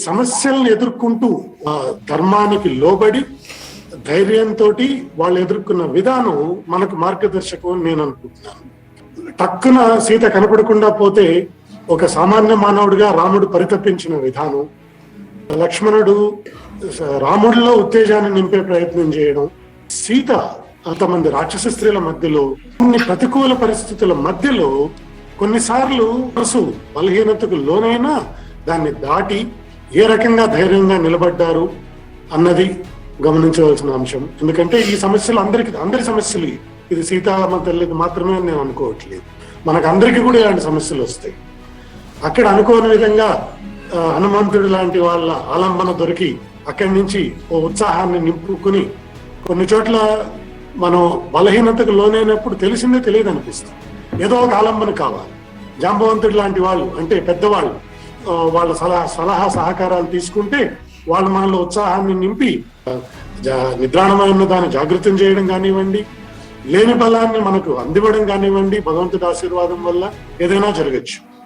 సమస్యలను ఎదుర్కొంటూ ధర్మానికి లోబడి ధైర్యంతో వాళ్ళు ఎదుర్కొన్న విధానం మనకు మార్గదర్శకం అని నేను అనుకుంటున్నాను. టక్కున సీత కనపడకుండా పోతే ఒక సామాన్య మానవుడిగా రాముడు పరితపించిన విధానం, లక్ష్మణుడు రాముడిలో ఉత్తేజాన్ని నింపే ప్రయత్నం చేయడం, సీత అంతమంది రాక్షస స్త్రీల మధ్యలో కొన్ని ప్రతికూల పరిస్థితుల మధ్యలో కొన్నిసార్లు మనసు బలహీనతకు లోనైనా దాన్ని దాటి ఏ రకంగా ధైర్యంగా నిలబడ్డారు అన్నది గమనించవలసిన అంశం. ఎందుకంటే ఈ సమస్యలు అందరి సమస్యలు, ఇది సీతారామ తల్లిది మాత్రమే నేను అనుకోవట్లేదు, మనకు అందరికీ కూడా ఇలాంటి సమస్యలు వస్తాయి. అక్కడ అనుకోని విధంగా హనుమంతుడు లాంటి వాళ్ళ ఆలంబన దొరికి అక్కడి నుంచి ఓ ఉత్సాహాన్ని నింపుకుని కొన్ని చోట్ల మనం బలహీనతకు లోనైనప్పుడు తెలిసిందే తెలియదు అనిపిస్తుంది, ఏదో ఒక ఆలంబన కావాలి. జాంబవంతుడు లాంటి వాళ్ళు అంటే పెద్దవాళ్ళు వాళ్ళ సలహా సహకారాలు తీసుకుంటే వాళ్ళు మనలో ఉత్సాహాన్ని నింపి నిద్రాణమైన దాన్ని జాగృతం చేయడం కానివ్వండి, లేని బలాన్ని మనకు అందివ్వడం కానివ్వండి, భగవంతుడి ఆశీర్వాదం వల్ల ఏదైనా జరగచ్చు.